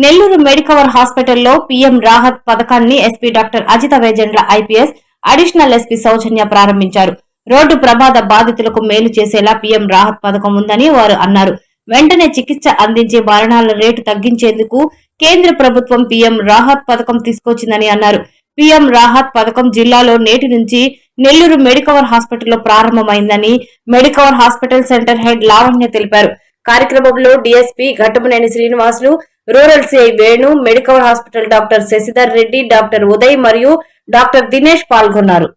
Nellore Medicover హాస్పిటల్లో PM Rahat పథకాన్ని SP doctor Ajitha Vejandla IPS additional SP Soujanya ప్రారంభించారు. రోడ్డు ప్రమాద బాధితులకు మేలు చేసేలా పీఎం రాహత్ పథకం ఉందని వారు అన్నారు. వెంటనే చికిత్స అందించే మరణాల రేటు తగ్గించేందుకు కేంద్ర ప్రభుత్వం పీఎం రాహత్ పథకం తీసుకొచ్చిందని అన్నారు. పీఎం రాహత్ పథకం జిల్లాలో నేటి నుంచి నెల్లూరు మెడికవర్ హాస్పిటల్లో ప్రారంభమైందని Medicover hospital center head Lavanya తెలిపారు. కార్యక్రమంలో DSP Ghattamaneni Srinivasulu, rural CI Venu, Medicover hospital doctor Sasidhar Reddy, doctor Uday మరియు డాక్టర్ దినేష్ పాల్గొన్నారు.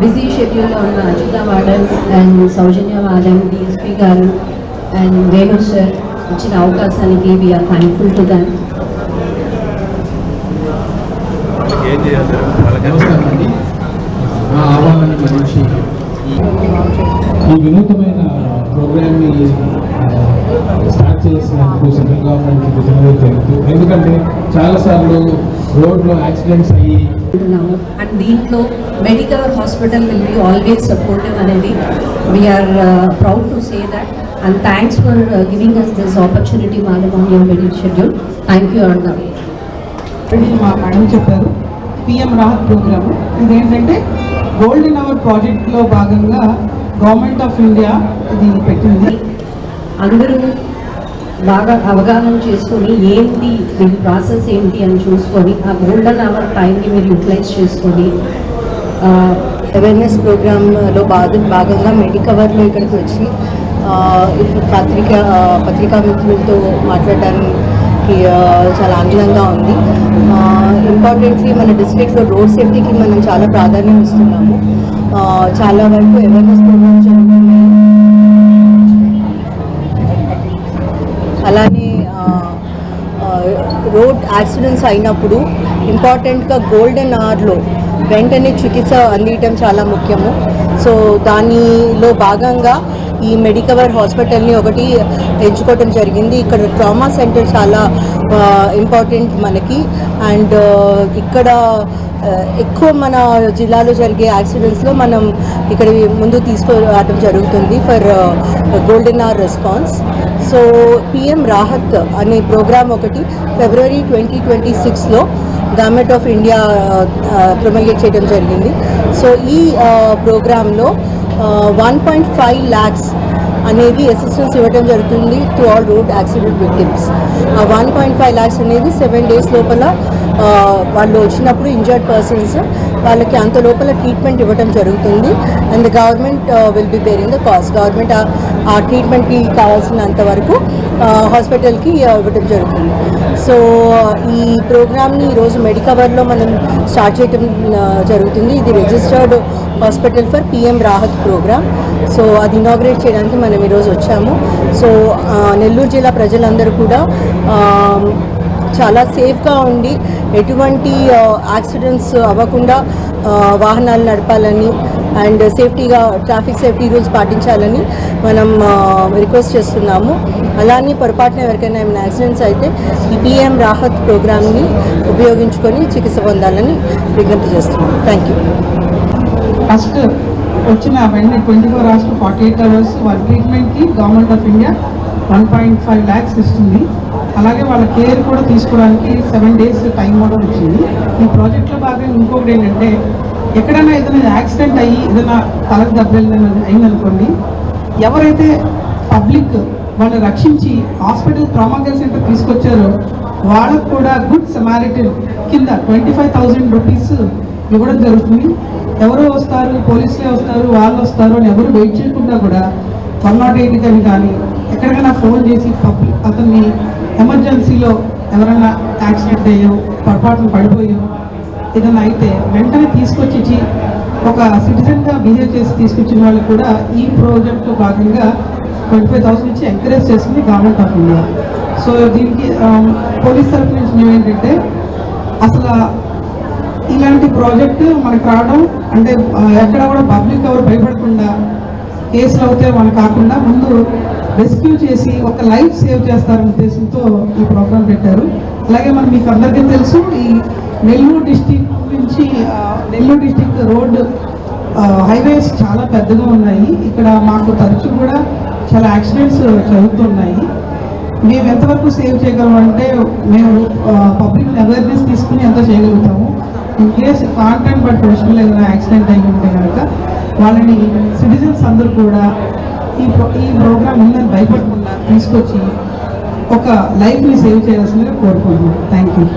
Busy schedule on Ajita Madam and Saujanya Madam, DSP Garu and Venu sir, which in Avakasaniki we are thankful to them. ఈ వినూతమైన ప్రోగ్రామ్ని start చేసినందుకు central గవర్నమెంట్కి ధన్యవాదాలు తెలుపుతూ, ఎందుకంటే చాలాసార్లు రోడ్లో యాక్సిడెంట్స్ అయ్యి అండ్ దీంట్లో Medicover hospital will be always supportive అనేది we are proud to say that and thanks for giving us this opportunity madam on your very schedule. Thank you అన్న. మా మేడం చెప్పారు పిఎం రాహత్ ప్రోగ్రామ్. ఇదేంటంటే గోల్డెన్ అవర్ ప్రాజెక్ట్లో భాగంగా government of India ఇది పెట్టింది. అందరూ బాగా అవగాహన చేసుకొని ఏంటి దీని ప్రాసెస్ ఏంటి అని చూసుకొని ఆ గోల్డెన్ అవర్ టైంని మీరు యూటిలైజ్ చేసుకొని అవేర్నెస్ ప్రోగ్రాంలో భాగంగా మెడికవర్లో ఇక్కడికి వచ్చి ఇప్పుడు పత్రికా మిత్రులతో మాట్లాడడానికి చాలా ఆనందంగా ఉంది. ఇంపార్టెంట్లీ మన డిస్ట్రిక్ట్లో రోడ్ సేఫ్టీకి మనం చాలా ప్రాధాన్యం ఇస్తున్నాము. చాలా వరకు అవేర్నెస్ ప్రోగ్రామ్స్ జరుగుతున్నాయి. అలానే రోడ్ యాక్సిడెంట్స్ అయినప్పుడు ఇంపార్టెంట్గా గోల్డెన్ అవర్లో వెంటనే చికిత్స అందించడం చాలా ముఖ్యము. సో దానిలో భాగంగా ఈ మెడికవర్ హాస్పిటల్ని ఒకటి ఎంచుకోవడం జరిగింది. ఇక్కడ ట్రామా సెంటర్ చాలా ఇంపార్టెంట్ మనకి. అండ్ ఇక్కడ ఎక్కువ మన జిల్లాలో జరిగే యాక్సిడెంట్స్లో మనం ఇక్కడ ముందు తీసుకురావడం జరుగుతుంది for golden hour response. So PM Rahat అనే ప్రోగ్రామ్ ఒకటి ఫిబ్రవరి 2026లో గవర్నమెంట్ ఆఫ్ ఇండియా ప్రొమోట్ చేయడం జరిగింది. సో ఈ ప్రోగ్రాంలో 1.5 lakhs అనేది అసిస్టెన్స్ ఇవ్వడం జరుగుతుంది to all road accident victims. 1.5 lakhs అనేది 7 days లోపల వాళ్ళు వచ్చినప్పుడు ఇంజర్డ్ పర్సన్స్ వాళ్ళకి అంత లోపల ట్రీట్మెంట్ ఇవ్వడం జరుగుతుంది. And the government will be bearing the cost. Government ఆ ట్రీట్మెంట్కి కావాల్సినంత వరకు హాస్పిటల్కి ఇవ్వడం జరుగుతుంది. సో ఈ ప్రోగ్రామ్ని ఈరోజు మెడికవర్లో మనం స్టార్ట్ చేయడం జరుగుతుంది. ఇది registered hospital for PM Rahat program. So అది ఇనాగ్రేట్ చేయడానికి మనం ఈరోజు వచ్చాము. సో నెల్లూరు జిల్లా ప్రజలందరూ కూడా చాలా సేఫ్గా ఉండి ఎటువంటి యాక్సిడెంట్స్ అవ్వకుండా వాహనాలు నడపాలని అండ్ సేఫ్టీగా ట్రాఫిక్ సేఫ్టీ రూల్స్ పాటించాలని మనం రిక్వెస్ట్ చేస్తున్నాము. అలానే పొరపాటున ఎవరికైనా ఏమైనా యాక్సిడెంట్స్ అయితే ఈ పిఎం రాహత్ ప్రోగ్రామ్ని ఉపయోగించుకొని చికిత్స పొందాలని విజ్ఞప్తి చేస్తున్నాం. Thank you. ఫస్ట్ వచ్చిన వెంటనే 24 hours to 48 hours వాళ్ళ ట్రీట్మెంట్కి గవర్నమెంట్ ఆఫ్ ఇండియా 1.5 lakhs ఇస్తుంది. అలాగే వాళ్ళ కేర్ కూడా తీసుకోవడానికి 7 days టైం కూడా వచ్చింది. ఈ ప్రాజెక్ట్లో భాగంగా ఇంకొకటి ఏంటంటే ఎక్కడైనా ఏదైనా యాక్సిడెంట్ అయ్యి ఏదైనా తలకు దెబ్బలు అయిందనుకోండి, ఎవరైతే పబ్లిక్ వాళ్ళు రక్షించి హాస్పిటల్ ట్రామా కేర్ సెంటర్ తీసుకొచ్చారో వాళ్ళకు కూడా గుడ్ సమారిటన్ కింద 25,000 rupees ఇవ్వడం జరుగుతుంది. ఎవరో వస్తారు, పోలీసులే వస్తారు, వాళ్ళు వస్తారు అని ఎవరు వెయిట్ చేయకుండా కూడా 108 అని కానీ ఎక్కడికైనా ఫోన్ చేసి అతన్ని ఎమర్జెన్సీలో ఎవరైనా యాక్సిడెంట్ అయ్యో పొరపాటును పడిపోయో ఏదైనా అయితే వెంటనే తీసుకొచ్చి ఒక సిటిజన్గా బిహేవ్ చేసి తీసుకొచ్చిన వాళ్ళకి కూడా ఈ ప్రాజెక్టులో భాగంగా 25,000 ఇచ్చి ఎంకరేజ్ చేసింది గవర్నమెంట్ ఆఫ్ ఇండియా. సో దీనికి పోలీస్ తరఫు నుంచి మేము ఏంటంటే అసలు ఇలాంటి ప్రాజెక్టు మనకు రావడం అంటే ఎక్కడ కూడా పబ్లిక్ ఎవరు భయపడకుండా కేసులు అవుతే వాళ్ళు కాకుండా ముందు రెస్క్యూ చేసి ఒక లైఫ్ సేవ్ చేస్తారనే ఉద్దేశంతో ఈ ప్రోగ్రాం పెట్టారు. అలాగే మనం మీకు అందరికీ తెలుసు ఈ నెల్లూరు డిస్టిక్ నుంచి నెల్లూరు డిస్టిక్ రోడ్డు హైవేస్ చాలా పెద్దగా ఉన్నాయి. ఇక్కడ మాకు తరచూ కూడా చాలా యాక్సిడెంట్స్ జరుగుతున్నాయి. మేము ఎంతవరకు సేవ్ చేయగలమంటే మేము పబ్లిక్ అవేర్నెస్ తీసుకుని ఎంత చేయగలుగుతాము. In case content but professional ఏదైనా యాక్సిడెంట్ అయి ఉంటే కనుక వాళ్ళని సిటిజన్స్ అందరూ కూడా ఈ ప్రోగ్రామ్ ఉందని భయపడకుండా తీసుకొచ్చి ఒక లైఫ్ని సేవ్ చేయాల్సిందిగా కోరుకుంటున్నాం. Thank you.